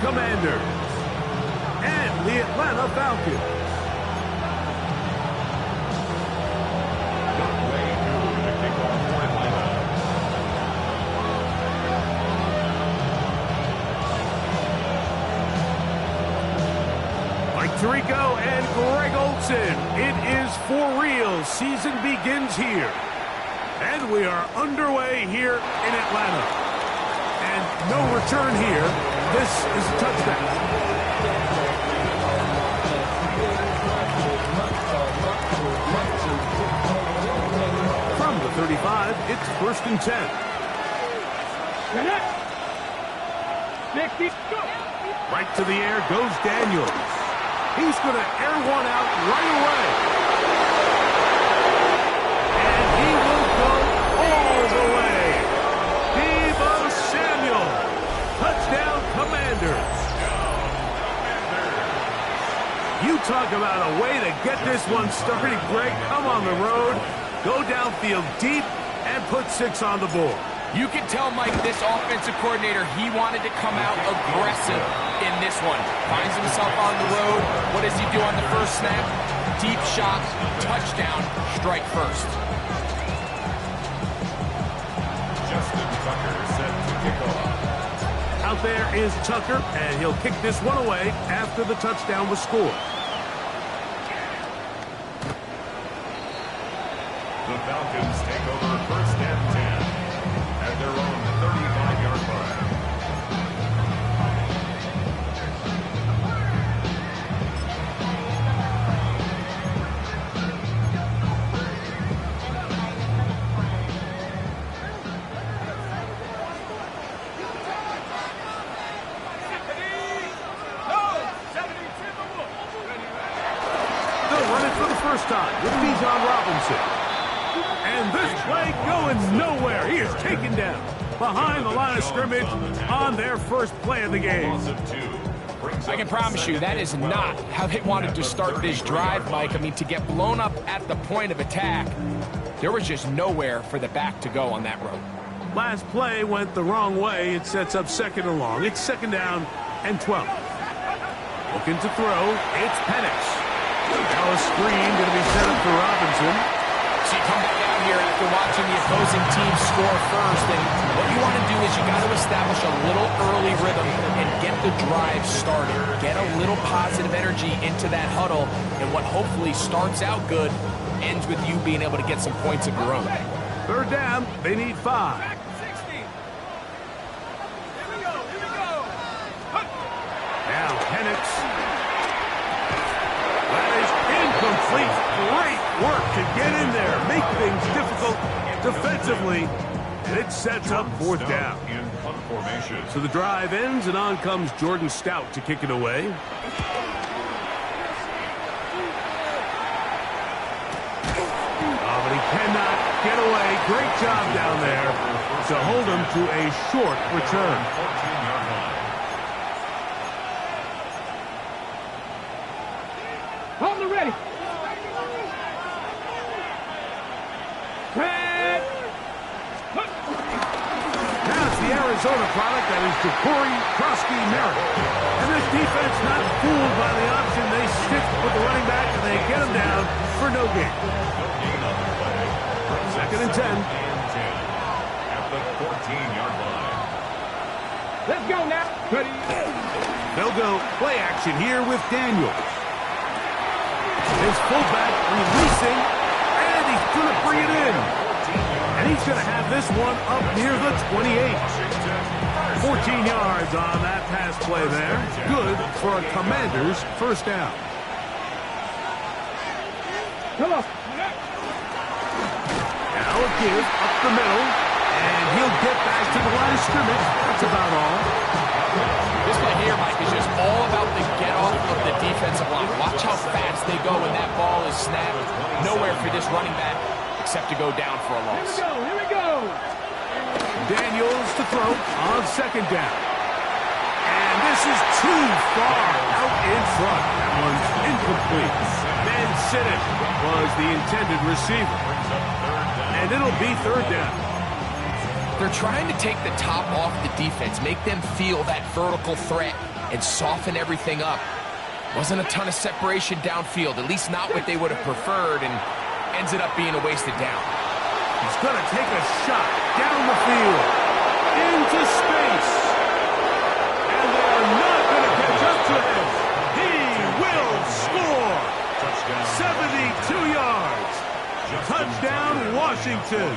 Commanders and the Atlanta Falcons. Mike Tirico and Greg Olson. It is for real. Season begins here. And we are underway here in Atlanta. And no return here. This is a touchdown. From the 35, it's 1st and 10. Right to the air goes Daniels. He's going to air one out right away. And he will go all the way. Deebo Samuel. Touchdown, Commanders. You talk about a way to get this one started, Greg. Come on the road, go downfield deep, and put 6 on the board. You can tell, Mike, this offensive coordinator, he wanted to come out aggressive in this one. Finds himself on the road. What does he do on the first snap? Deep shot, touchdown, strike first. Justin Tucker set to kick off. Out there is Tucker, and he'll kick this one away after the touchdown was scored. The Falcons take over 1st and 10 at their own 35-yard line. They'll run it for the first time with Bijan Robinson. And this play going nowhere. He is taken down behind the line of scrimmage on their first play of the game. I can promise you that is not how they wanted to start this drive, Mike. I mean, to get blown up at the point of attack, there was just nowhere for the back to go on that road. Last play went the wrong way. It sets up 2nd and long. It's 2nd down and 12. Looking to throw. It's Penix. Now a screen going to be set up for Robinson. So you come back out here after watching the opposing team score first, and what you want to do is you got to establish a little early rhythm and get the drive started. Get a little positive energy into that huddle, and what hopefully starts out good ends with you being able to get some points of your own. 3rd down, they need 5. Now Penix. That is incomplete. Great work to get in there, make things difficult defensively, and it sets up 4th down. So the drive ends, and on comes Jordan Stout to kick it away. Oh, but he cannot get away. Great job down there to hold him to a short return. Hold it ready. Now it's the Arizona product that is Ja'Cory Krosky-Merritt. And this defense not fooled by the option. They stick with the running back and they get him down for no gain. 2nd and 10. At the 14-yard line. Let's go now. Ready. They'll go play action here with Daniels. His fullback releasing, and he's going to bring it in. And he's going to have this one up near the 28. 14 yards on that pass play there. Good for a Commanders 1st down. Come on. Now a give up the middle, and he'll get back to the line of scrimmage. That's about all. This play here, Mike, is just all about the get-off of the defensive line. Watch how fast they go when that ball is snapped. Nowhere for this running back except to go down for a loss. Here we go. Daniels to throw on 2nd down. And this is too far out in front. That one's incomplete. Ben Sinnott was the intended receiver. And it'll be 3rd down. They're trying to take the top off the defense, make them feel that vertical threat. and soften everything up. Wasn't a ton of separation downfield, at least not what they would have preferred, and ends it up being a wasted down. He's going to take a shot down the field, into space. And they're not going to catch up to him. He will score. 72 yards. Touchdown, Washington.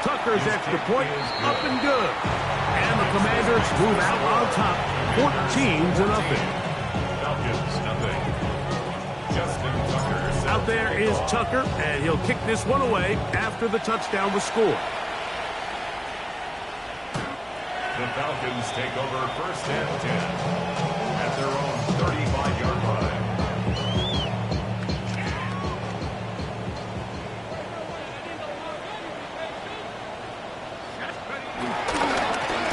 Tucker's extra point up and good. And the Commanders move out on top, 14-0. Falcons, nothing. Out there is Tucker, and he'll kick this one away after the touchdown was scored. The Falcons take over first and 10 at their own 35-yard line.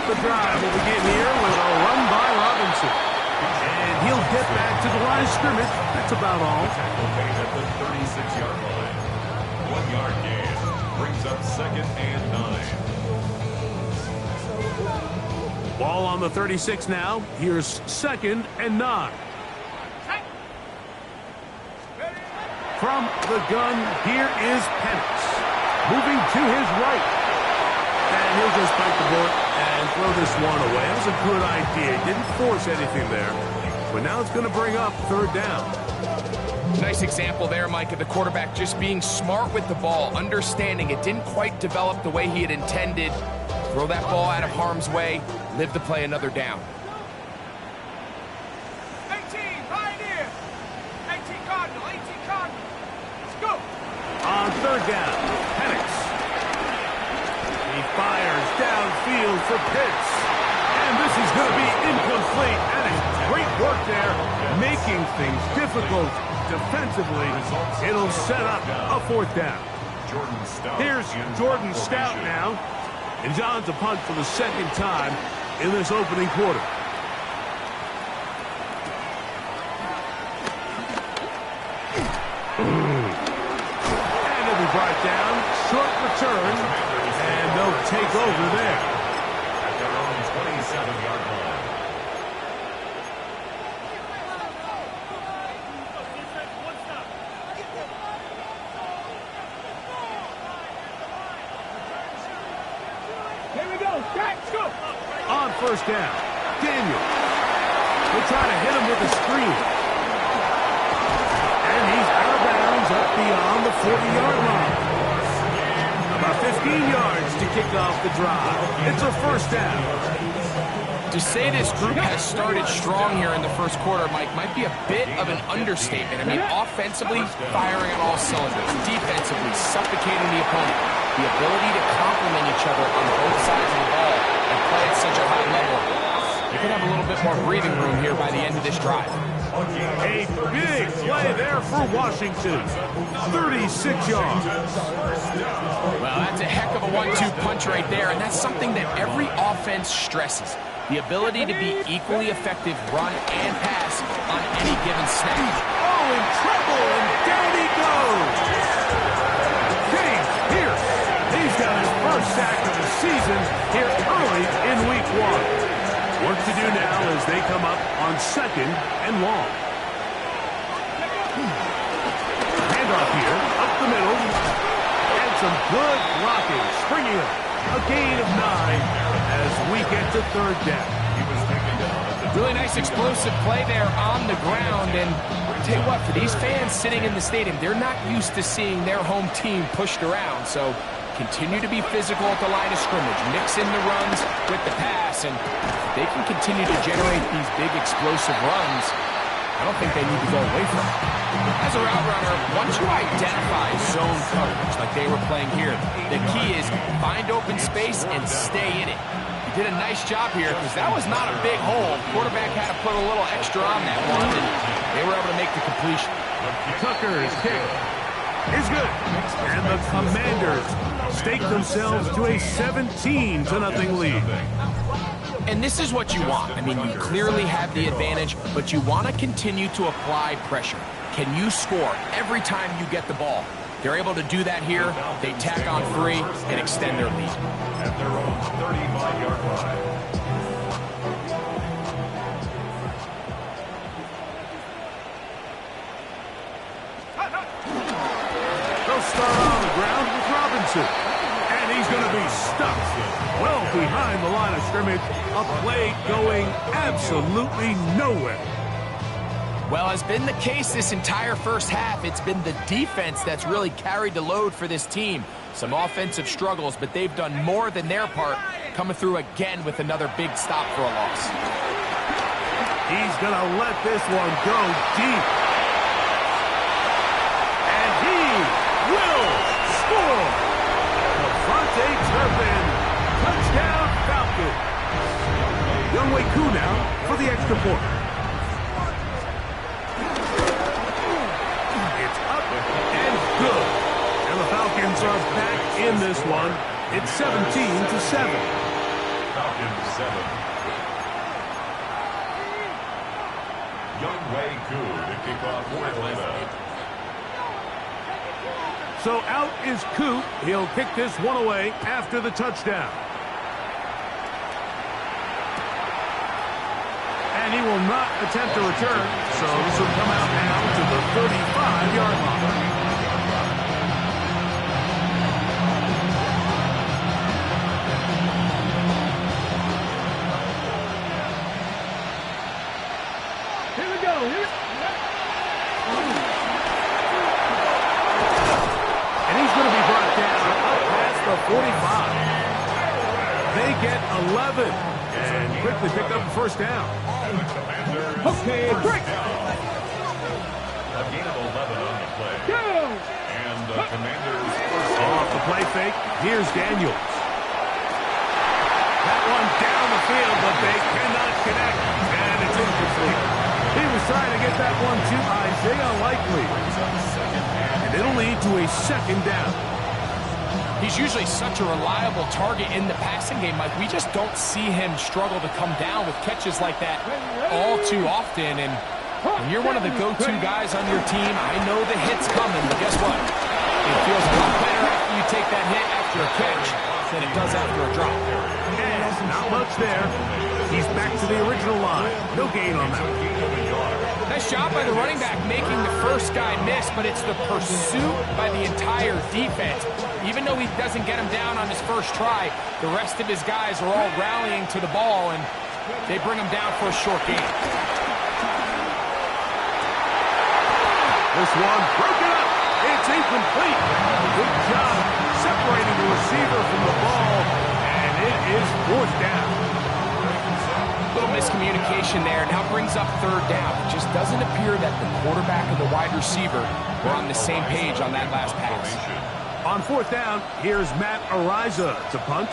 The drive will begin here with a run by Robinson. And he'll get back to the line of scrimmage. That's about all. Tackle made at the 36-yard line. 1 yard gain brings up second and 9. Ball on the 36 now. Here's second and 9. From the gun, here is Penix. Moving to his right. And he'll just bite the bullet and throw this one away. That was a good idea. He didn't force anything there. But now it's going to bring up third down. Nice example there, Mike, of the quarterback just being smart with the ball, understanding it didn't quite develop the way he had intended. Throw that ball out of harm's way, live to play another down. 18, Pioneer. 18, Cardinal. 18, Cardinal. Let's go. On third down, Penix. He fires downfield for Pitts. And this is going to be incomplete. And it's great work there, making things difficult defensively. It'll set up a fourth down. Here's Jordan Stout now. And John's a punt for the second time in this opening quarter. And it'll be brought down. Short return. And they'll take over there. At their own 27-yard line. Here we go. Let's go. On first down, Daniel. They try to hit him with a screen. And he's out of bounds up beyond the 40-yard line. About 15 yards to kick off the drive. It's a first down. To say this group has started strong here in the first quarter, Mike, might be a bit of an understatement. I mean, offensively, firing on all cylinders. Defensively, suffocating the opponent. The ability to complement each other on both sides of the ball and play at such a high level. You could have a little bit more breathing room here by the end of this drive. A big play there for Washington. 36 yards. Well, that's a heck of a 1-2 punch right there, and that's something that every offense stresses. The ability to be equally effective run and pass on any given snap. Oh, in trouble, and down he goes. James Pierce. He's got his first sack of the season here early in week 1. Work to do now as they come up on second and long. Handoff here, up the middle. And some good blocking, springing up. A gain of 9 as we get to third down. He was taken down. Really nice explosive play there on the ground. And I'll tell you what, for these fans sitting in the stadium, they're not used to seeing their home team pushed around. So continue to be physical at the line of scrimmage. Mix in the runs with the pass. And if they can continue to generate these big explosive runs, I don't think they need to go away from it. As a route runner, once you identify zone coverage like they were playing here, the key is find open space and stay in it. You did a nice job here because that was not a big hole. Quarterback had to put a little extra on that one, and they were able to make the completion. Tucker's kick is good. And the Commanders stake themselves to a 17-0 lead. And this is what you want. I mean, you clearly have the advantage, but you want to continue to apply pressure. Can you score every time you get the ball? They're able to do that here. They tack on 3 and extend their lead. At their own 35-yard line. They'll start on the ground with Robinson. And he's going to be stuck well behind the line of scrimmage. A play going absolutely nowhere. Well, as been the case this entire first half, it's been the defense that's really carried the load for this team. Some offensive struggles, but they've done more than their part, coming through again with another big stop for a loss. He's going to let this one go deep. And he will score. Devontae Turpin, touchdown Falcons. Younghoe Koo now for the extra point. Good. And the Falcons are back in this one. It's 17-7. Falcons 7. Younghoe Koo to kick off for Atlanta. So out is Koo. He'll kick this one away after the touchdown. And he will not attempt to return. So this will come out now to the 35-yard line. And he's going to be brought down up past the 45. They get 11 and quickly pick up the first down. Okay, break. A gain of 11 on the play. And the Commanders off the play fake. Here's Daniels. That one down the field, but they cannot connect. And it's incomplete. He was trying to get that one to Isaiah Likely. And it'll lead to a second down. He's usually such a reliable target in the passing game, Mike. We just don't see him struggle to come down with catches like that all too often. And when you're one of the go-to guys on your team, I know the hit's coming, but guess what? It feels a lot better after you take that hit after a catch than it does after a drop. And not much there. He's back to the original line. No gain on that. Nice job by the running back making the first guy miss, but it's the pursuit by the entire defense. Even though he doesn't get him down on his first try, the rest of his guys are all rallying to the ball, and they bring him down for a short gain. This one broken up. It's incomplete. Good job separating the receiver from the ball, and it is fourth down. Little miscommunication there. Now brings up third down. It just doesn't appear that the quarterback and the wide receiver were on the same page on that last pass. On fourth down, here's Matt Ariza to punt.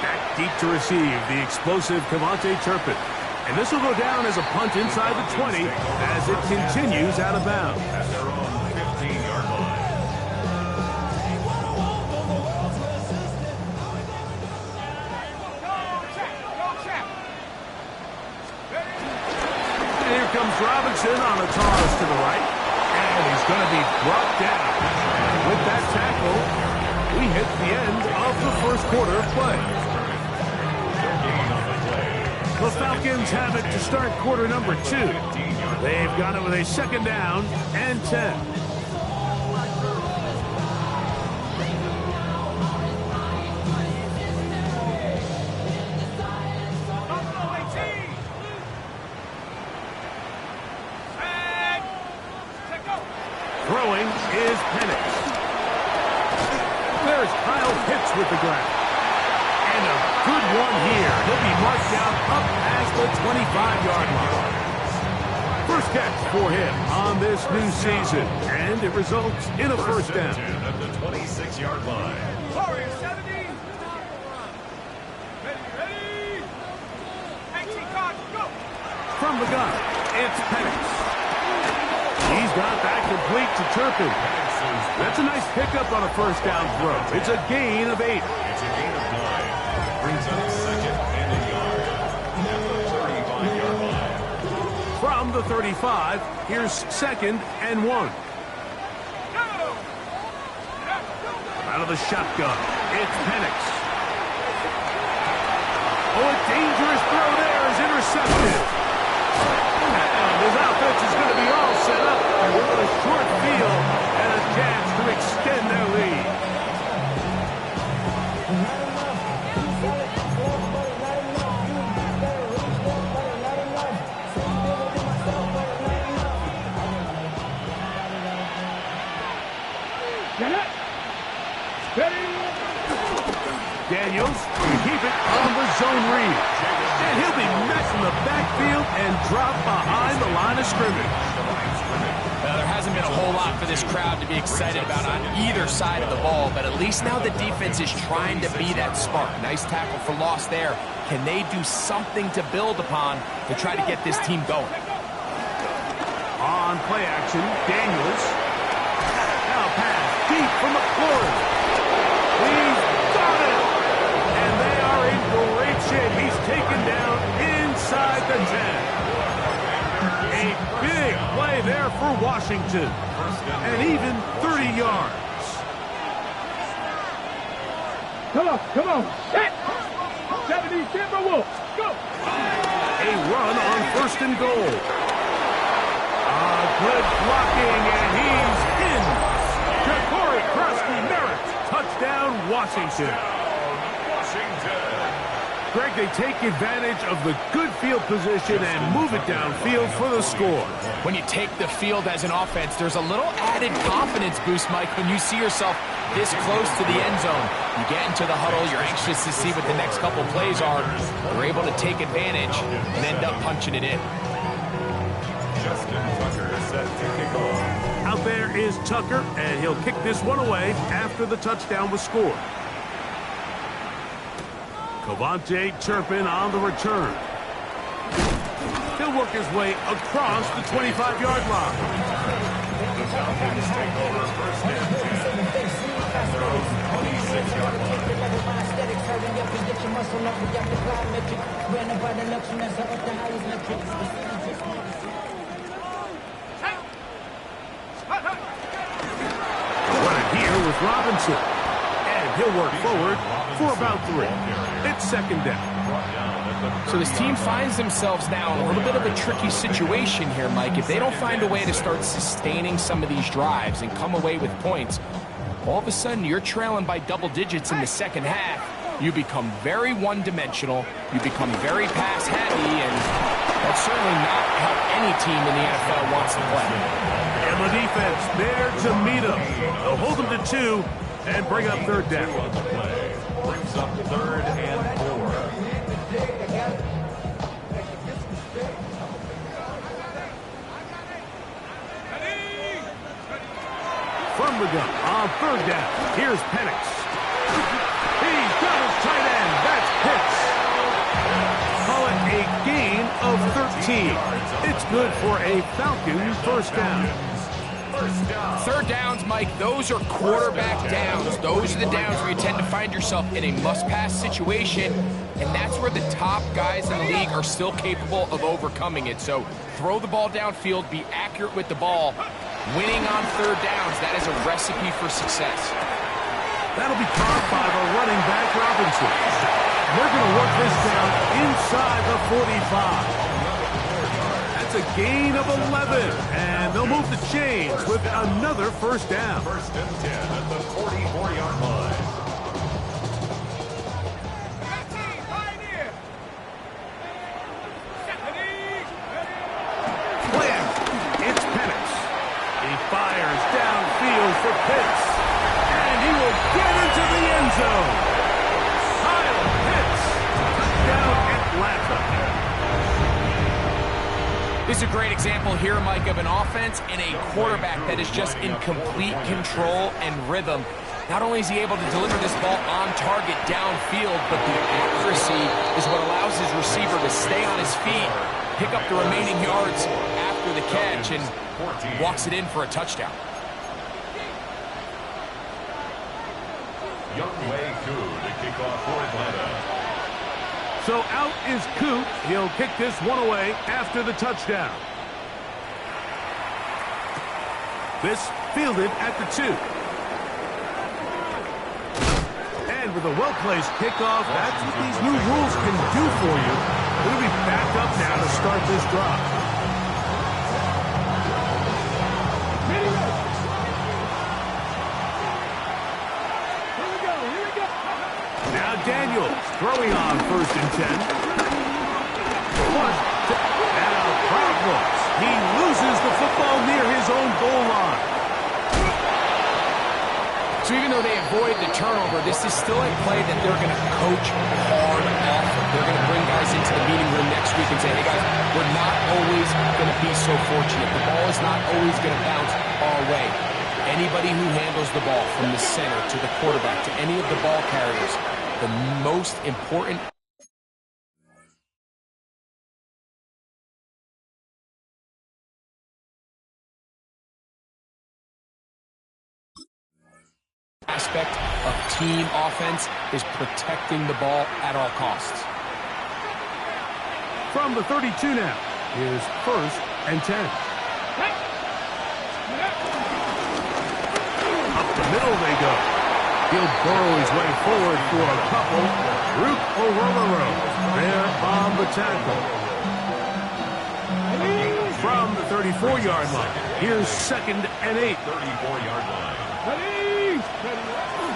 Back deep to receive the explosive Devontae Turpin. And this will go down as a punt inside the 20 as it continues out of bounds. at their own 15-yard line. And here comes Robinson on a toss to the right. And he's going to be brought down. And with that tackle, we hit the end of the first quarter of play. The Falcons have it to start quarter number 2. They've got it with a second down and 10. Throwing is Penix. There's Kyle Pitts with the grab. And a good one here. He'll be marked down up past the 25-yard line. First catch for him on this new season. And it results in a first down. At the 26-yard line. Warriors 70. Ready. 18 cards, go. From the gun, it's Penix. He's got that complete to Turpin. That's a nice pickup on a first down throw. It's a gain of 8. It's a gain of 9. Brings up second and a yard at the 35-yard line. From the 35, here's second and 1. Go. out of the shotgun. It's Penix. Oh, a dangerous throw there is intercepted. And his offense is going to be all set up with a short field and a chance to extend their lead. Daniels will keep it on the zone read. And he'll be met in the backfield and dropped behind the line of scrimmage. There hasn't been a whole lot for this crowd to be excited about on either side of the ball, but at least now the defense is trying to be that spark. Nice tackle for loss there. Can they do something to build upon to try to get this team going? On play action, Daniels. Now pass deep from McLaurin. He's got it! And they are in great shape. He's taken down inside the 10. A big play there for Washington. And even 30 yards. Come on. Set. 70 Timberwolves. Go. A run on 1st and goal. Good blocking, and he's in. Ja'Cory Krusty-Merritt. Touchdown, Washington. Greg, they take advantage of the good field position and move it downfield for the score. When you take the field as an offense, there's a little added confidence boost, Mike, when you see yourself this close to the end zone. You get into the huddle, you're anxious to see what the next couple plays are. You're able to take advantage and end up punching it in. Out there is Tucker, and he'll kick this one away after the touchdown was scored. Cavante Turpin on the return. He'll work his way across the 25-yard line. The Falcons take over 1st and 10. Throws 26-yard line. Right here with Robinson. And he'll work forward for about 3. It's 2nd down. So this team finds themselves now in a little bit of a tricky situation here, Mike. If they don't find a way to start sustaining some of these drives and come away with points, all of a sudden you're trailing by double digits in the second half. You become very one-dimensional. You become very pass-heavy, and that's certainly not how any team in the NFL wants to play. And the defense there to meet him. They'll hold him to 2 and bring up 3rd down. Brings up 3rd and 4. From the gun on 3rd down. Here's Penix. He's got his tight end. That's Pitts. Call it a gain of 13. It's good for a Falcons 1st down. 3rd downs, Mike, those are quarterback downs. Those are the downs where you tend to find yourself in a must-pass situation, and that's where the top guys in the league are still capable of overcoming it. So throw the ball downfield, be accurate with the ball. Winning on 3rd downs, that is a recipe for success. That'll be caught by the running back, Robinson. They're going to work this down inside the 45. That's a gain of 11, and they'll move the chains with another 1st down. 1st and 10 at the 44-yard line. Play it's Penix. He fires downfield for Pitts, and he will get into the end zone. Kyle Pitts, touchdown Atlanta. This is a great example here, Mike, of an offense and a quarterback that is just in complete control and rhythm. Not only is he able to deliver this ball on target downfield, but the accuracy is what allows his receiver to stay on his feet, pick up the remaining yards after the catch, and walks it in for a touchdown. Younghoe Koo to kick off for Atlanta. So out is Coop. He'll kick this one away after the touchdown. This fielded at the 2. With a well-placed kickoff, that's what these new rules can do for you. It'll be back up now to start this drive. Now Daniels throwing on 1st and 10. Now problems. He loses the football near his own goal line. So even though they avoid the turnover, this is still a play that they're going to coach hard off of. They're going to bring guys into the meeting room next week and say, hey guys, we're not always going to be so fortunate. The ball is not always going to bounce our way. Anybody who handles the ball from the center to the quarterback to any of the ball carriers, the most important aspect of team offense is protecting the ball at all costs. From the 32 now, here's 1st and 10. Up the middle they go. He'll burrow his way forward for a couple. Root Oromaro there on the tackle. From the 34-yard line, here's 2nd and 8. 34-yard line.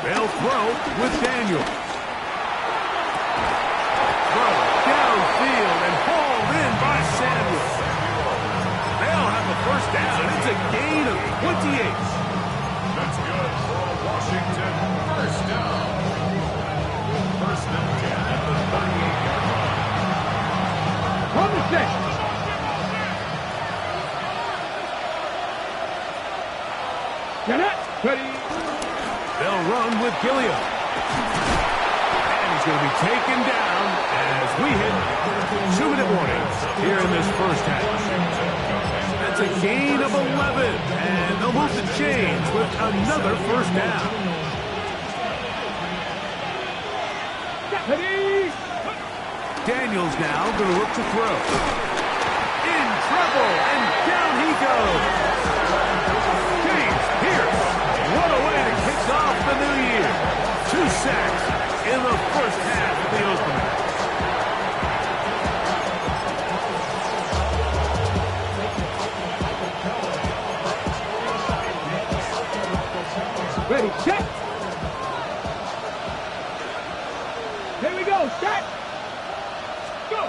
They'll throw with Daniels. Throw downfield and hauled in by Samuel. They'll have a 1st down. It's a gain of 28. That's good for Washington. 1st down. 1st and 10 at the 38-yard line. From the 6. They'll run with Gilliam. And he's going to be taken down as we hit 2-minute warning here in this 1st half. That's a gain of 11. And they'll move the chains with another 1st down. Daniels now going to look to throw. In trouble, and down he goes. James Pierce, what a way to kick off the new year. 2 sacks in the 1st half of the opener. Ready, check. Here we go, set. Go.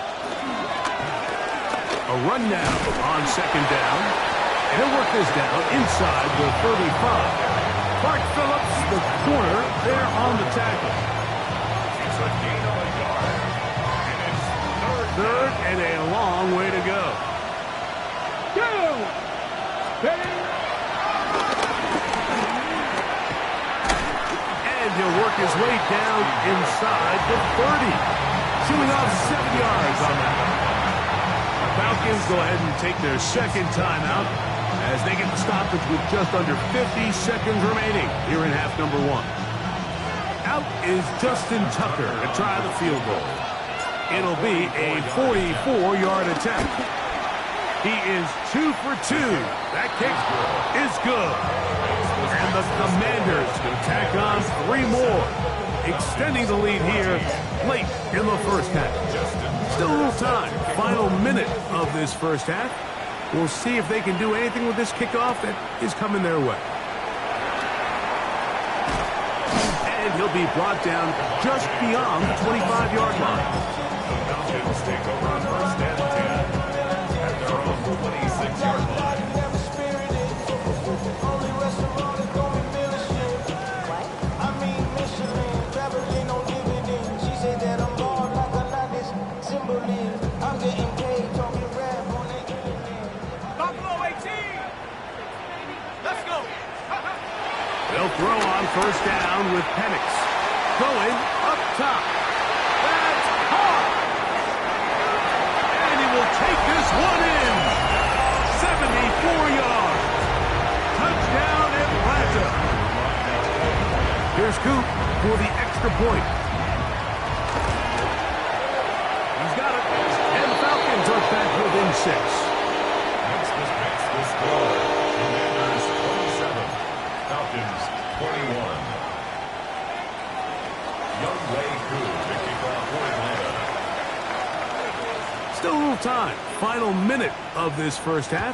A run now on 2nd down. And he'll work this down inside the 35. Clark Phillips, the corner, there on the tackle. It's a gain of a yard. And it's 3rd and a long way to go. Go. Ready. And he'll work his way down inside the 30. Shooting off 7 yards on that. The Falcons go ahead and take their 2nd timeout as they get the stoppage with just under 50 seconds remaining here in half number 1. Out is Justin Tucker to try the field goal. It'll be a 44-yard attempt. He is 2 for 2. That kick is good. And the Commanders will tack on 3 more, extending the lead here late in the 1st half. Still a little time. Final minute of this 1st half. We'll see if they can do anything with this kickoff that is coming their way. And he'll be brought down just beyond the 25-yard line. The Falcons take over on 1st and 10 at their own 26-yard line. They'll throw on 1st down with Penix. Going up top. That's hard. And he will take this one in. 74 yards. Touchdown Atlanta. Here's Coop for the extra point. He's got it. And the Falcons are back within 6. Makes the score. Commanders 27. Falcons 21. Still a little time. Final minute of this first half.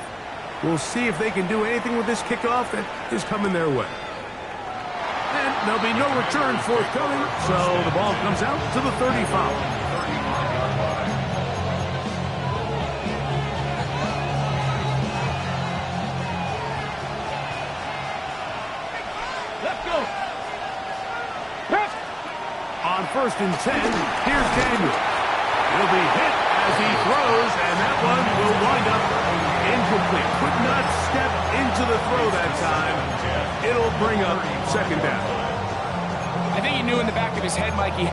We'll see if they can do anything with this kickoff that is coming their way. And there'll be no return forthcoming, so the ball comes out to the 35. On 1st and 10, here's Daniel. He'll be hit as he throws, and that one will wind up incomplete. Could not step into the throw that time. It'll bring up 2nd down. I think he knew in the back of his head, Mikey.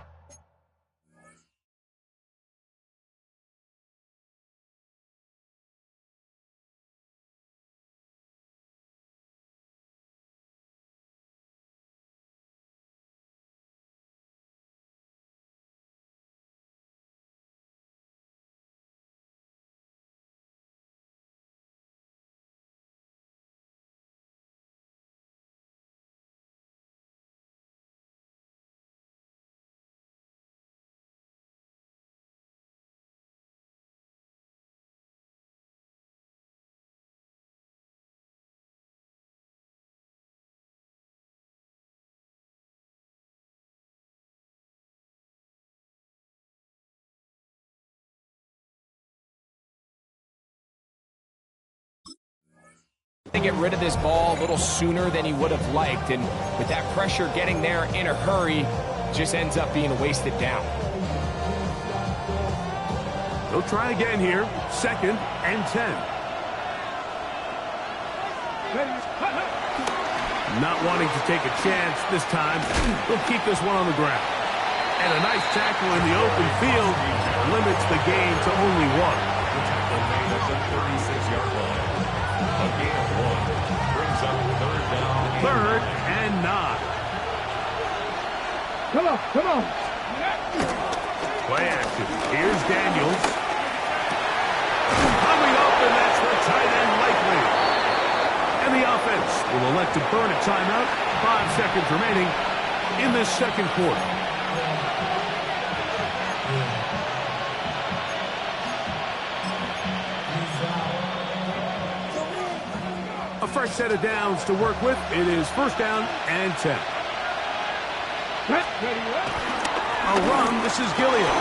To get rid of this ball a little sooner than he would have liked, and with that pressure getting there in a hurry, just ends up being a wasted down. They'll try again here. 2nd and 10. Not wanting to take a chance this time. They'll keep this one on the ground. And a nice tackle in the open field limits the gain to only 1. At the 36-yard line. A gain of 1 brings up 3rd down. 3rd and 9. Come on. Play action. Here's Daniels. Coming up, and that's the tight end likely. And the offense will elect to burn a timeout. 5 seconds remaining in this 2nd quarter. A fresh set of downs to work with. It is 1st down and 10. A run. This is Gilliam.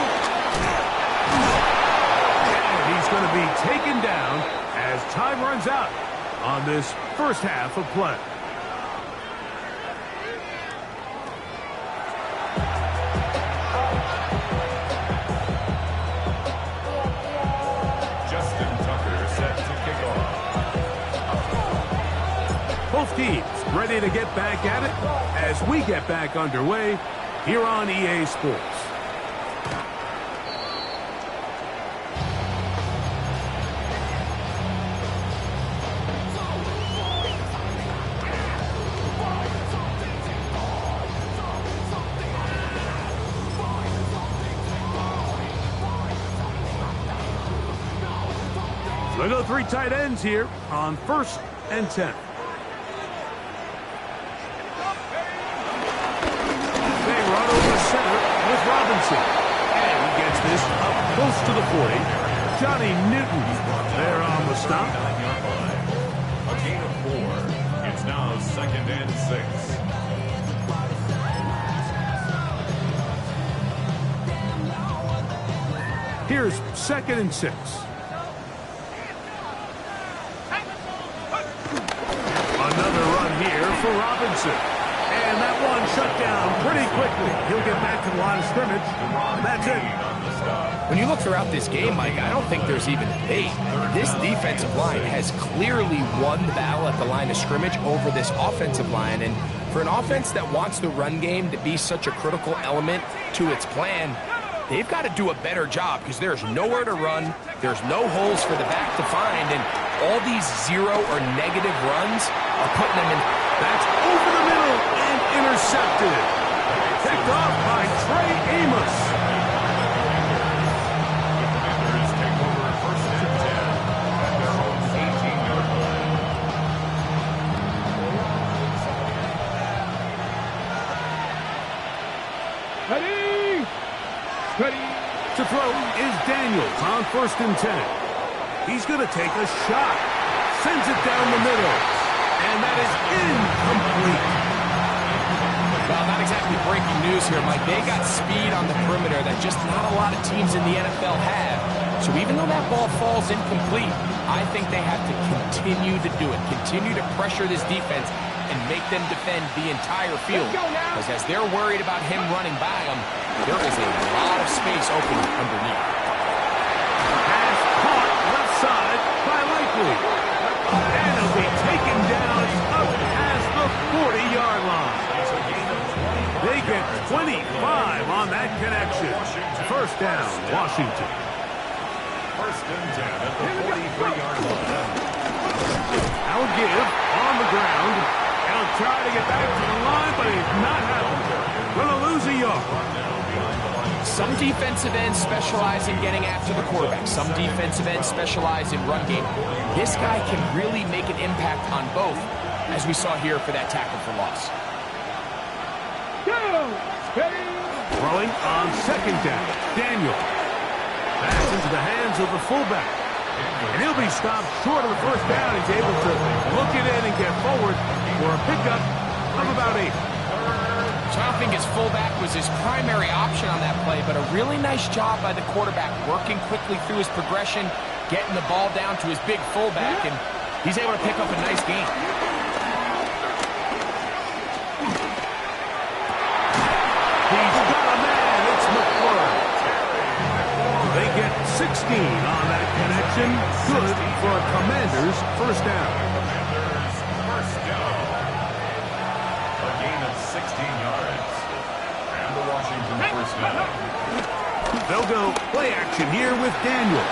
And he's going to be taken down as time runs out on this first half of play. Both teams ready to get back at it as we get back underway here on EA Sports. They go 3 tight ends here on 1st and 10. Robinson. And he gets this up close to the 40. Johnny Newton there on the stop. A gain of 4. It's now 2nd and 6. Here's 2nd and 6. Another run here for Robinson. And that one shut down pretty quickly. He'll get back to the line of scrimmage. That's it. When you look throughout this game, Mike, I don't think there's even debate. This defensive line has clearly won the battle at the line of scrimmage over this offensive line. And for an offense that wants the run game to be such a critical element to its plan, they've got to do a better job because there's nowhere to run. There's no holes for the back to find. And all these 0 or negative runs are putting them in. That's over the middle and intercepted. Picked off by Trey Amos. The Commanders take over 1st and 10 at their own 18-yard line. Ready. To throw is Daniels on 1st and 10. He's going to take a shot. Sends it down the middle. And that is incomplete. Well, not exactly breaking news here, Mike. They got speed on the perimeter that just not a lot of teams in the NFL have. So even though that ball falls incomplete, I think they have to continue to do it. Continue to pressure this defense and make them defend the entire field. Because as they're worried about him running by them, there is a lot of space open underneath. Pass caught left side by Likely. And he'll be taken down up past the 40-yard line. They get 25 on that connection. First down, Washington. 1st and 10 at the 43-yard line. I'll give on the ground. He'll try to get back to the line, but it's not happening. Going to lose a yard. Some defensive ends specialize in getting after the quarterback. Some defensive ends specialize in run game. This guy can really make an impact on both, as we saw here for that tackle for loss. Throwing on 2nd down, Daniel. Pass into the hands of the fullback. And he'll be stopped short of the 1st down. He's able to look it in and get forward for a pickup of about 8. So I don't think his fullback was his primary option on that play, but a really nice job by the quarterback working quickly through his progression, getting the ball down to his big fullback, and he's able to pick up a nice gain. He's got a man. It's McClure. They get 16 on that connection. Good for a Commanders' 1st down. First down. A gain of 16 yards. And the Washington 1st down. They'll go play action here with Daniel.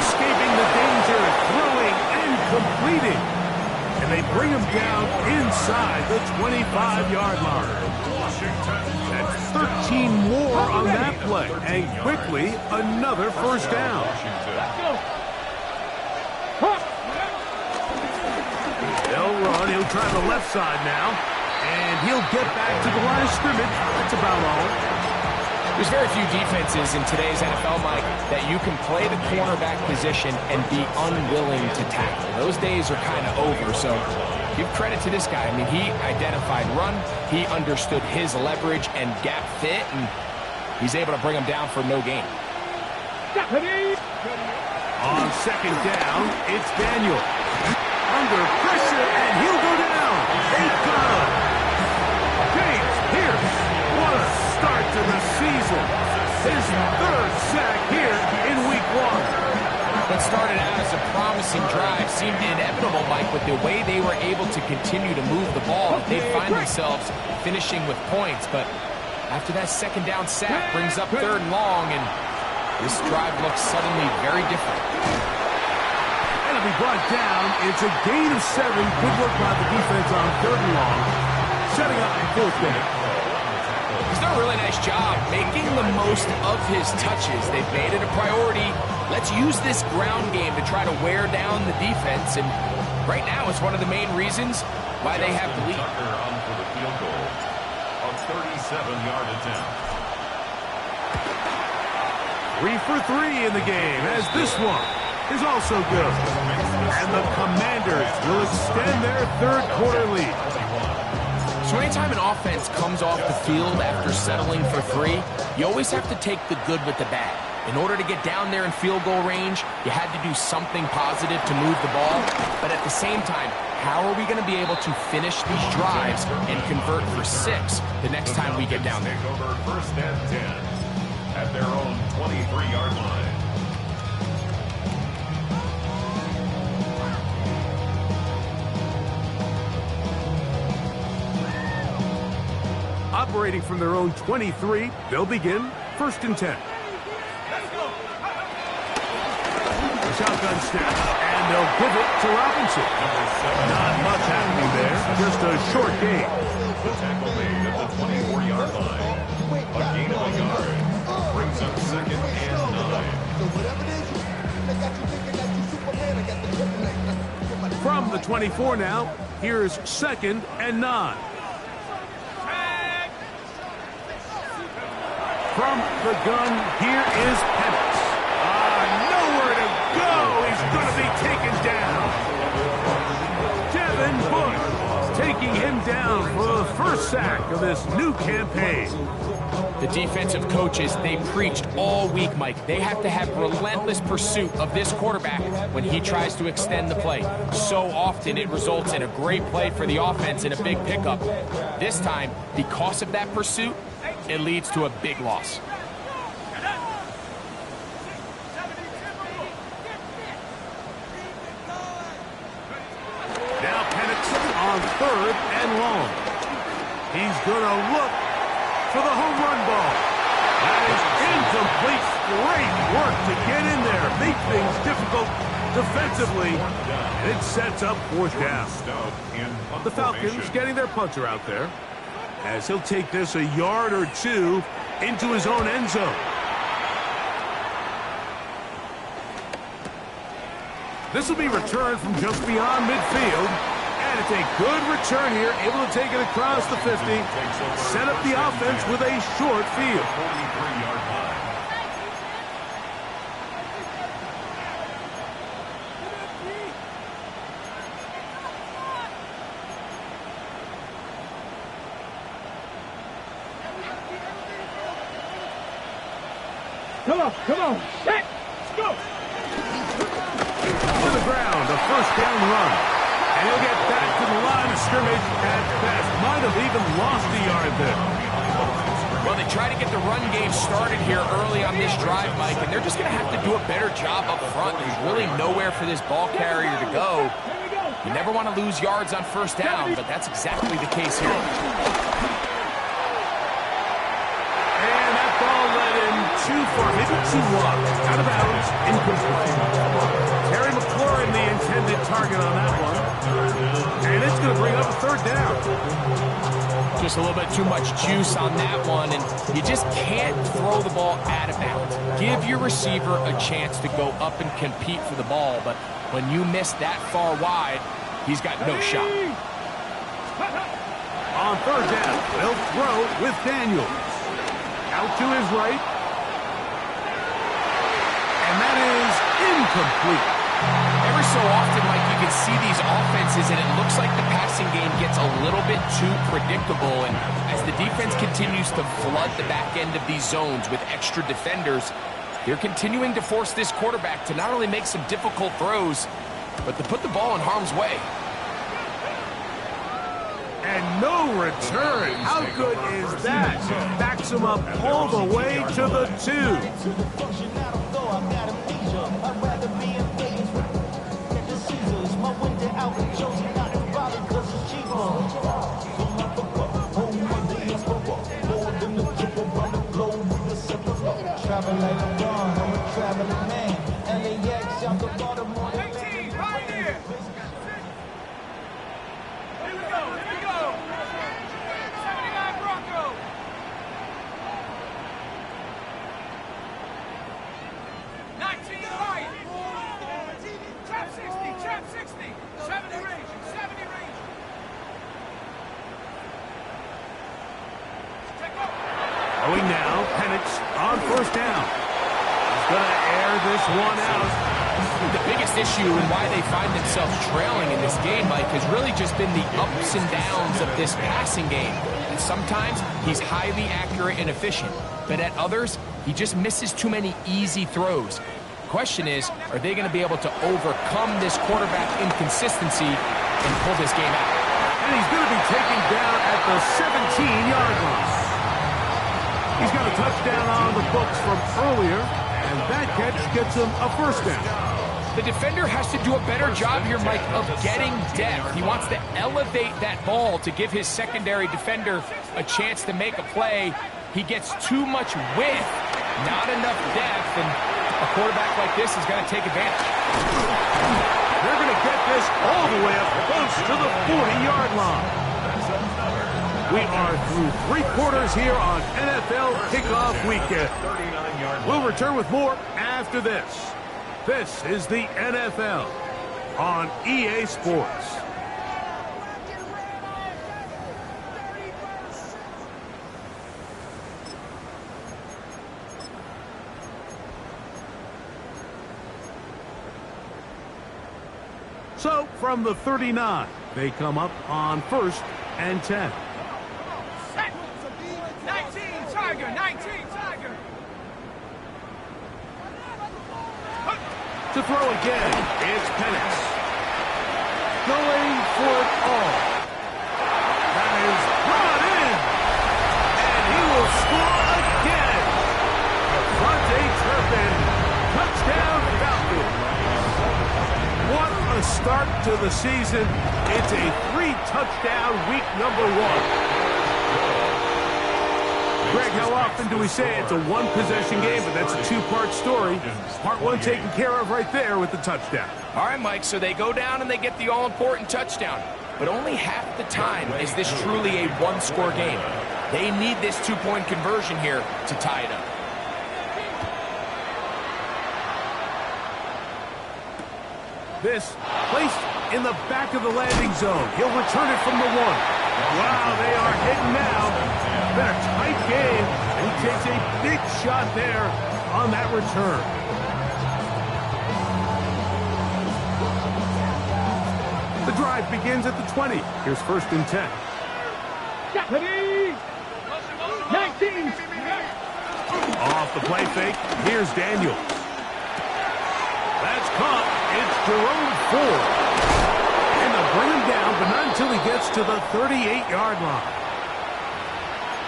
Escaping the danger, throwing and completing. And they bring him down inside the 25-yard line. That's 13 more on that play. And quickly, another 1st down. They'll run. He'll try the left side now. And he'll get back to the line of scrimmage. That's about all. There's very few defenses in today's NFL, Mike, that you can play the cornerback position and be unwilling to tackle. Those days are kind of over, so give credit to this guy. I mean, he identified run, he understood his leverage and gap fit, and he's able to bring him down for no gain. On 2nd down, it's Daniel. Under pressure, and he'll go down. He's gone. James Pierce, what a start to the season. His 3rd sack here in week 1. What started out as a promising drive seemed inevitable, Mike, with the way they were able to continue to move the ball. They'd find themselves finishing with points, but after that 2nd down sack brings up 3rd and long, and this drive looks suddenly very different. And it'll be brought down. It's a gain of 7. Good work by the defense on 3rd and long. Setting up 4th down. He's done a really nice job making the most of his touches. They've made it a priority. Let's use this ground game to try to wear down the defense, and right now it's one of the main reasons why they have the lead. Tucker on for the field goal. A 37-yard attempt. 3 for 3 in the game, as this one is also good. And the Commanders will extend their 3rd quarter lead. So anytime an offense comes off the field after settling for 3, you always have to take the good with the bad. In order to get down there in field goal range, you had to do something positive to move the ball. But at the same time, how are we going to be able to finish these drives and convert for 6 the next time we get down there? Over 1st and 10 at their own 23-yard line. Operating from their own 23, they'll begin 1st and 10. Shotgun snap, and they'll give it to Robinson. Not much happening there, just a short gain. The tackle made at the 24-yard line. A gain of a yard brings up 2nd and 9. From the 24 now, here's 2nd and 9. From the gun, here is Penix. Nowhere to go. He's going to be taken down. Devin Bush taking him down for the first sack of this new campaign. The defensive coaches, they preached all week, Mike. They have to have relentless pursuit of this quarterback when he tries to extend the play. So often it results in a great play for the offense and a big pickup. This time, because of that pursuit, it leads to a big loss. Now Penix on 3rd and long. He's going to look for the home run ball. That is incomplete. Great work to get in there. Make things difficult defensively. And it sets up 4th down. The Falcons getting their punter out there, as he'll take this a yard or two into his own end zone. This will be returned from just beyond midfield. And it's a good return here, able to take it across the 50. Set up the offense with a short field. Come on, set, go! To the ground, a 1st down run. And he'll get back to the line of scrimmage at best. Might have even lost a yard there. Well, they try to get the run game started here early on this drive, Mike, and they're just going to have to do a better job up front. There's really nowhere for this ball carrier to go. You never want to lose yards on 1st down, but that's exactly the case here. And that ball led him too far. Maybe too long. Out of bounds. Incomplete. Terry McLaurin, the intended target on that one. And it's going to bring up a 3rd down. Just a little bit too much juice on that one, and you just can't throw the ball out of bounds. Give your receiver a chance to go up and compete for the ball, but when you miss that far wide, he's got no shot. On 3rd down, they'll throw with Daniels. Out to his right. And that is incomplete. Every so often, Mike, you can see these offenses, and it looks like the passing game gets a little bit too predictable. And as the defense continues to flood the back end of these zones with extra defenders, they're continuing to force this quarterback to not only make some difficult throws, but to put the ball in harm's way. And no return. How good is that? Backs him up all the way to the 2. Travel like a gun, I'm a traveling man. LAX out the Baltimore. 18, right here! Here we go! 79 Bronco! Trap 60, 70 range. Going now, Penix on 1st down. He's going to air this one out. The biggest issue and why they find themselves trailing in this game, Mike, has really just been the ups and downs of this passing game. And sometimes he's highly accurate and efficient, but at others, he just misses too many easy throws. The question is, are they going to be able to overcome this quarterback inconsistency and pull this game out? And he's going to be taken down at the 17-yard line. He's got a touchdown on the books from earlier, and that catch gets him a 1st down. The defender has to do a better job here, Mike, of getting depth. He wants to elevate that ball to give his secondary defender a chance to make a play. He gets too much width, not enough depth, and a quarterback like this is going to take advantage. They're going to get this all the way up close to the 40-yard line. We are through 3 quarters here on NFL Kickoff Weekend. We'll return with more after this. This is the NFL on EA Sports. So from the 39, they come up on 1st and 10. Set. 19, Tiger, 19, Tiger. To throw again, it's Penix. Going for it all. That is brought in. And he will score again. Devontae Turpin. Touchdown Falcons. What a start to the season. It's a 3-touchdown week number 1. Greg, how often do we say it's a one-possession game, but that's a two-part story? Part 1 taken care of right there with the touchdown. All right, Mike, so they go down and they get the all-important touchdown. But only half the time is this truly a one-score game. They need this two-point conversion here to tie it up. This placed in the back of the landing zone. He'll return it from the 1. Wow, they are hitting now. Been a tight game, and he takes a big shot there on that return. The drive begins at the 20. Here's 1st and 10. Ready? 19. Off the play fake, here's Daniels. That's caught. It's Jerome Ford. And they'll bring him down, but not until he gets to the 38-yard line.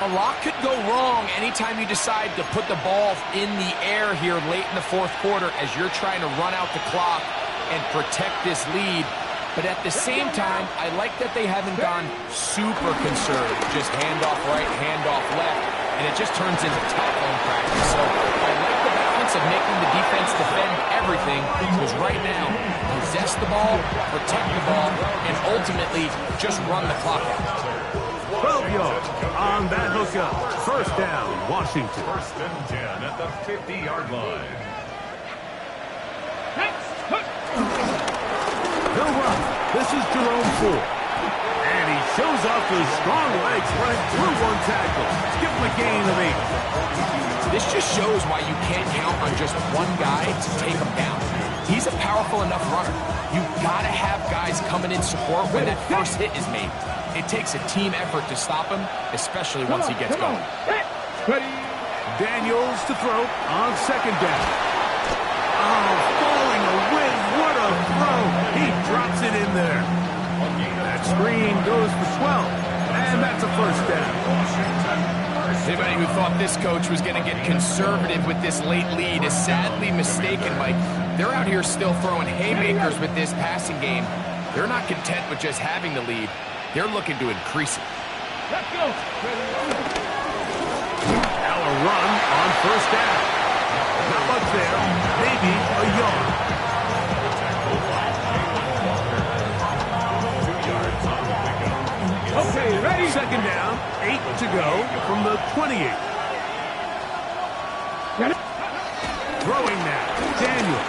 A lot could go wrong anytime you decide to put the ball in the air here late in the 4th quarter as you're trying to run out the clock and protect this lead. But at the same time, I like that they haven't gone super conservative. Just handoff right, handoff left, and it just turns into tackling practice. So I like the balance of making the defense defend everything, because right now, possess the ball, protect the ball, and ultimately just run the clock out. 12 yards on that hookup. 1st down, Washington. 1st and 10 at the 50-yard line. They'll run. This is Jerome Ford. And he shows off his strong legs running through 1 tackle. Give him a gain of 8. This just shows why you can't count on just one guy to take him down. He's a powerful enough runner. You've got to have guys coming in support when that first hit is made. It takes a team effort to stop him, especially once he gets going. Daniels to throw on 2nd down. Oh, falling away. What a throw. He drops it in there. That screen goes for 12. And that's a 1st down. Anybody who thought this coach was going to get conservative with this late lead is sadly mistaken, Mike. They're out here still throwing haymakers with this passing game. They're not content with just having the lead. They're looking to increase it. Let's go. Now a run on 1st down. Not much there. Maybe a yard. 2 yards on the pickup. Okay, ready. 2nd down. 8 to go from the 28. Throwing now. Daniel.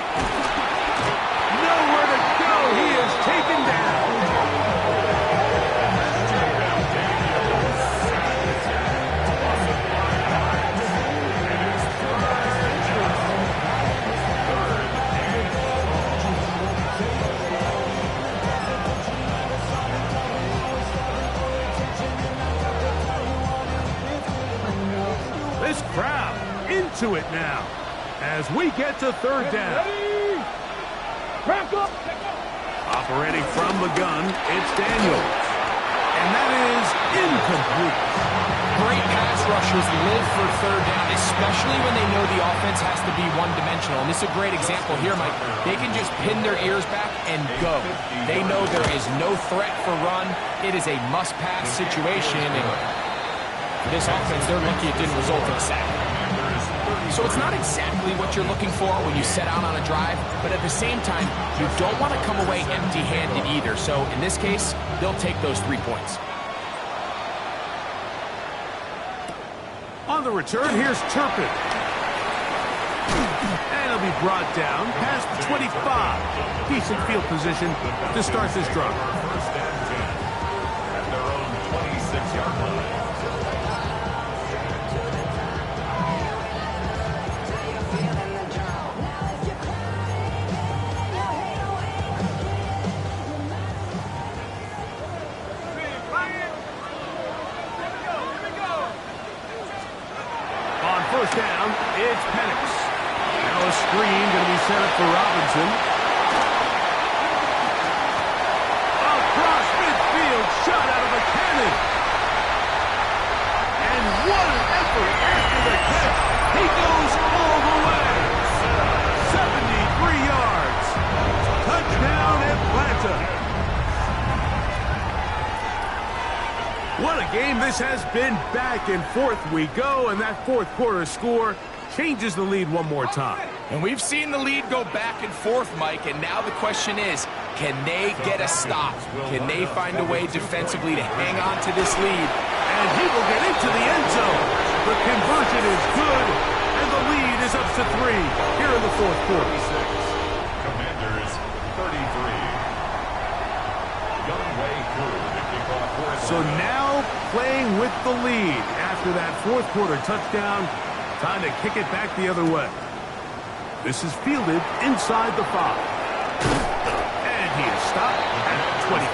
Nowhere to go. He is taken down. This crowd into it now as we get to 3rd down. Operating from the gun, it's Daniels. And that is incomplete. Great pass rushers live for 3rd down, especially when they know the offense has to be one-dimensional. And this is a great example here, Mike. They can just pin their ears back and go. They know there is no threat for run. It is a must-pass situation. And for this offense, they're lucky it didn't result in a sack. So it's not exactly what you're looking for when you set out on a drive, but at the same time, you don't want to come away empty-handed either. So in this case, they'll take those 3 points. On the return, here's Turpin. And he'll be brought down past the 25. Decent field position to start this drive. 1st and 10 at their own 26-yard line. first down, it's Penix. Now a screen going to be set up for Robinson. Across midfield, shot out of a cannon. And what an effort after the catch. He goes all the way. 73 yards. Touchdown Atlanta. What a game this has been. Back and forth we go, and that fourth quarter score changes the lead one more time. And we've seen the lead go back and forth, Mike, and now the question is, can they get a stop? Can they find a way defensively to hang on to this lead? And he will get into the end zone. The conversion is good, and the lead is up to 3 here in the fourth quarter. Commanders 33. So now playing with the lead after that fourth quarter touchdown. Time to kick it back the other way. This is fielded inside the 5. And he is stopped at 25.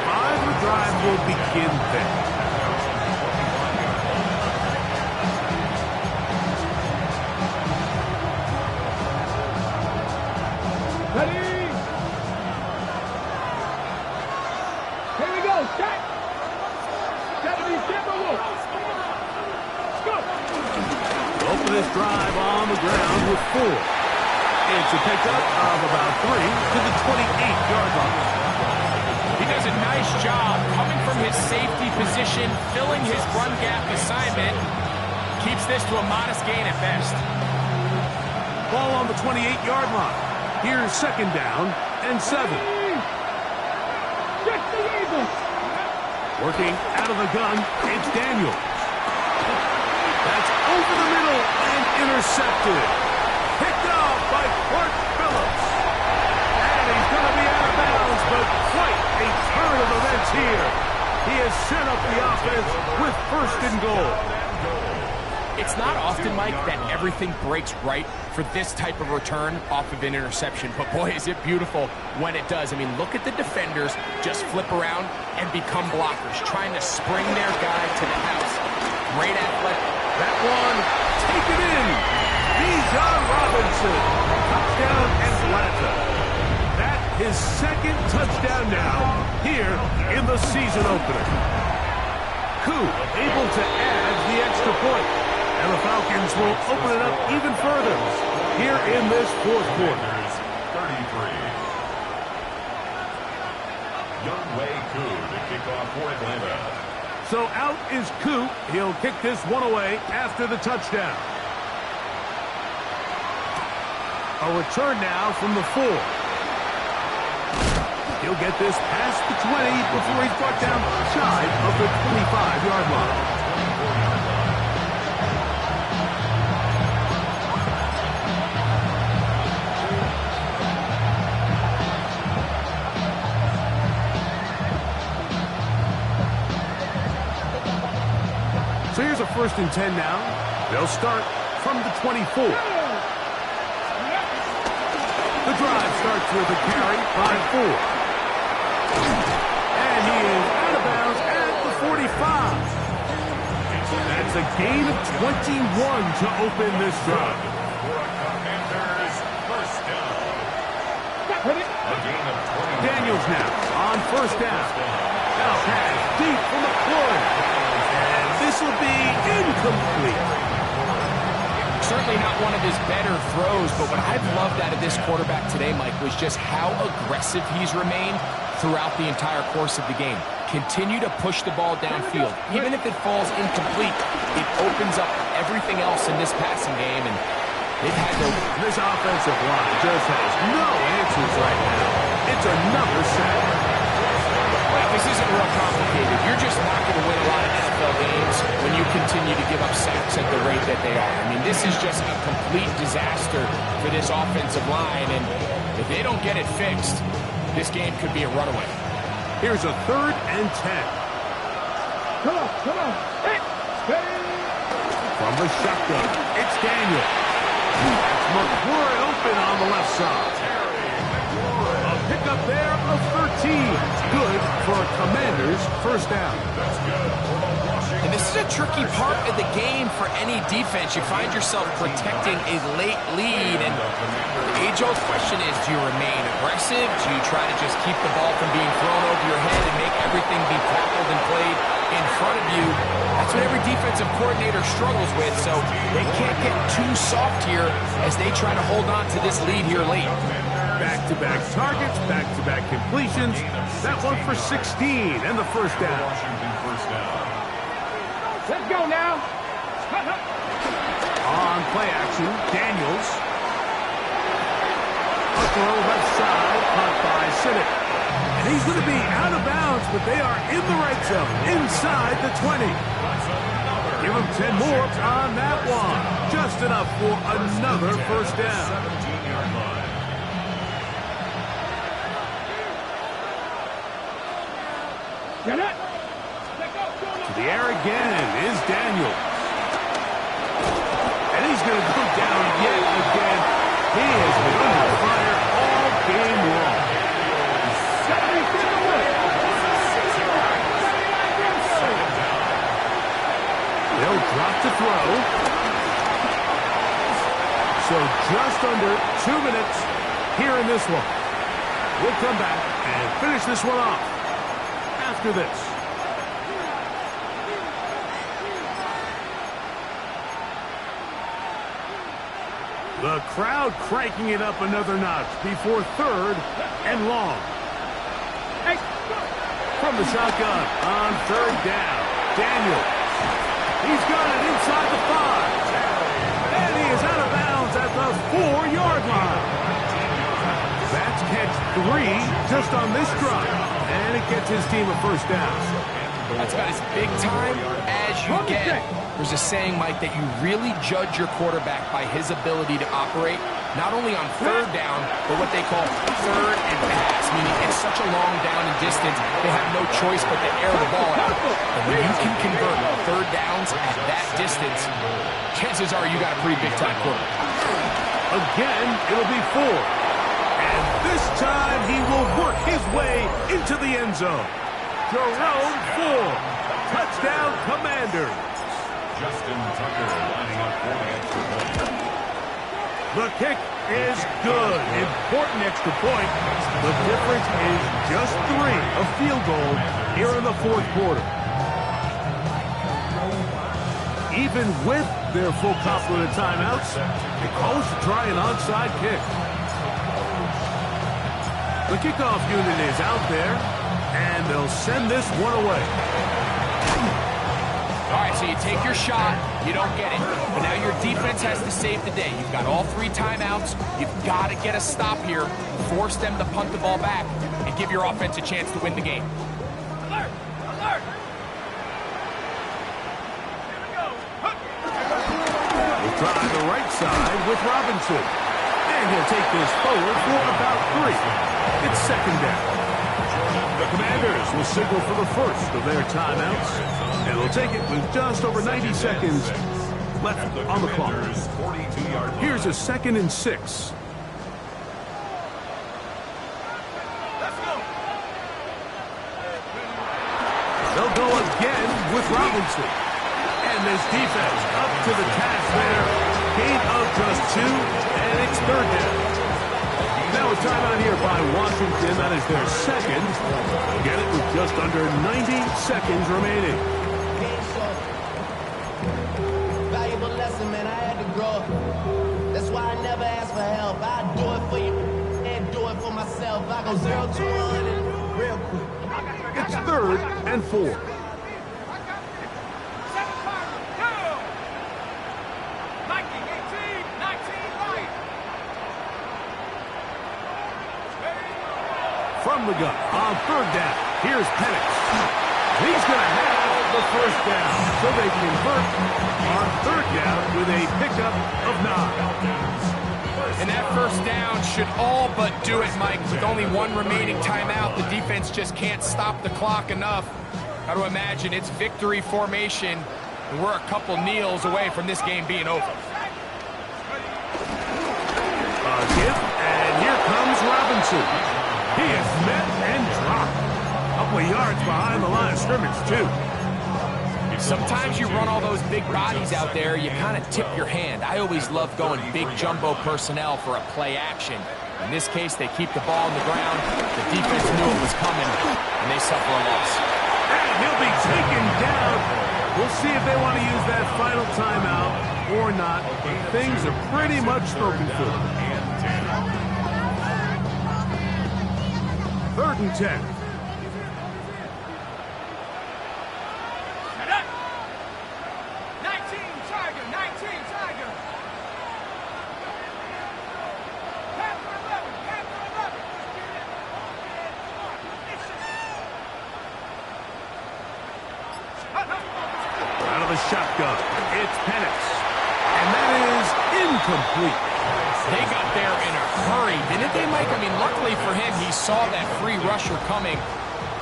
The drive will begin there. This drive on the ground with 4. It's a pickup of about 3 to the 28-yard line. He does a nice job coming from his safety position, filling his run gap assignment. Keeps this to a modest gain at best. Ball on the 28-yard line. Here's second down and 7. Working out of the gun, it's Daniel. That's over the middle and intercepted. Picked off by Clark Phillips. And he's going to be out of bounds, but quite a turn of events here. He has set up the offense with first and goal. It's not often, Mike, that everything breaks right for this type of return off of an interception. But boy, is it beautiful when it does. I mean, look at the defenders just flip around and become blockers, trying to spring their guy to the house. Great athletic. That one, take it in. Bijan Robinson. Touchdown Atlanta. That his second touchdown now here in the season opener. Koo able to add the extra point. And the Falcons will open it up even further here in this fourth quarter. 33. Younghoe Koo to kick off for Atlanta. So out is Koo. He'll kick this one away after the touchdown. A return now from the 4. He'll get this past the 20 before he's brought down shy of the 25-yard line. So here's a 1st and 10 now. They'll start from the 24. The drive starts with a carry by 4. And he is out of bounds at the 45. That's a gain of 21 to open this drive. Commanders first down. A gain of 20. Daniels now on first down. Now pass deep from the corner. And this will be incomplete. Certainly not one of his better throws, but what I've loved out of this quarterback today, Mike, was just how aggressive he's remained throughout the entire course of the game. Continue to push the ball downfield. Even if it falls incomplete, it opens up everything else in this passing game, and they've had to... This offensive line just has no answers right now. It's another sack. This isn't real complicated. You're just not going to win a lot of NFL games when you continue to give up sacks at the rate that they are. I mean, this is just a complete disaster for this offensive line, and if they don't get it fixed, this game could be a runaway. Here's a 3rd and 10. Come on. Hey. From the shotgun, it's Daniel. That's McLaurin open on the left side. A pickup there of Good for a Commanders first down. And this is a tricky part of the game for any defense. You find yourself protecting a late lead, and the age-old question is, do you remain aggressive? Do you try to just keep the ball from being thrown over your head and make everything be tackled and played in front of you? That's what every defensive coordinator struggles with, so they can't get too soft here as they try to hold on to this lead here late. Back-to-back targets, back-to-back completions. That one for 16 and the first down. Let's go now. On play action, Daniels. A throw left side, caught by Siddick. And he's going to be out of bounds, but they are in the right zone, inside the 20. Give him 10 more on that one. Just enough for another first down. Get it. To the air again is Daniels. And he's going to go down yet again. He has been under fire all game long. They'll drop to throw. So just under 2 minutes here in this one. We'll come back and finish this one off after this. The crowd cranking it up another notch before third and long. From the shotgun on third down, Daniels. He's got it inside the 5. And he is out of bounds at the 4-yard line. That's catch 3 just on this drive. And it gets his team a first down. That's about as big time as you get. There's a saying, Mike, that you really judge your quarterback by his ability to operate, not only on third down, but what they call third and pass, meaning it's such a long down and distance, they have no choice but to air the ball out. And when you can convert third downs at that distance, chances are you got a pretty big-time quarterback. Again, it'll be 4. And this time he will work his way into the end zone. Jerome Ford, touchdown Commanders. Justin Tucker lining up for the extra point. The kick is good. Important extra point. The difference is just 3, a field goal here in the fourth quarter. Even with their full complement of timeouts, they call us to try an onside kick. The kickoff unit is out there, and they'll send this one away. All right, so you take your shot, you don't get it. But now your defense has to save the day. You've got all 3 timeouts. You've got to get a stop here, force them to punt the ball back, and give your offense a chance to win the game. Alert! Alert! Here we go. We'll try the right side with Robinson. And he'll take this forward for about 3. It's second down. The Commanders will signal for the first of their timeouts. And they'll take it with just over 90 seconds left on the clock. Here's a 2nd and 6. Let's go. They'll go again with Robinson. And this defense up to the task there. Gain of just 2, and it's third down. Now a timeout here by Washington. That is their second. Get it with just under 90 seconds remaining. Valuable lesson, man. I had to grow up. That's why I never ask for help. I do it for you and do it for myself. I go 0 to 100 real quick. It's third and 4. From the gun on third down. Here's Penix. He's going to have the first down. So they convert on third down with a pickup of 9. And that first down should all but do it, Mike. With only 1 remaining timeout, the defense just can't stop the clock enough. Got to imagine it's victory formation, and we're a couple kneels away from this game being over. A hit, and here comes Robinson. He is met and dropped. couple of yards behind the line of scrimmage, too. Sometimes you run all those big bodies out there, you kind of tip your hand. I always love going big jumbo personnel for a play action. In this case, they keep the ball on the ground. The defense knew it was coming, and they suffer a loss. And he'll be taken down. We'll see if they want to use that final timeout or not. Things are pretty much spoken for. 3rd and 10. Shotgun. It's Penix. And that is incomplete. They got there in a hurry, didn't they, Mike? I mean, luckily for him, he saw that free rusher coming,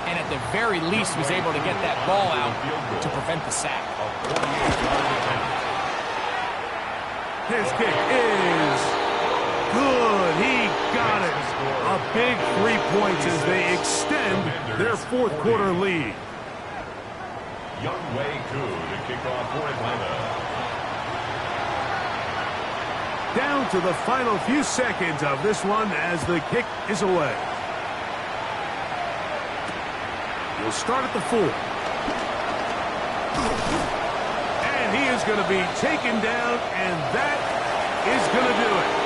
and at the very least was able to get that ball out to prevent the sack. His kick is good. He got it. A big 3 points as they extend their 4th quarter lead. Young Wei Koo to kick off for Atlanta. Down to the final few seconds of this one as the kick is away. We'll start at the 4. And he is going to be taken down, and that is going to do it.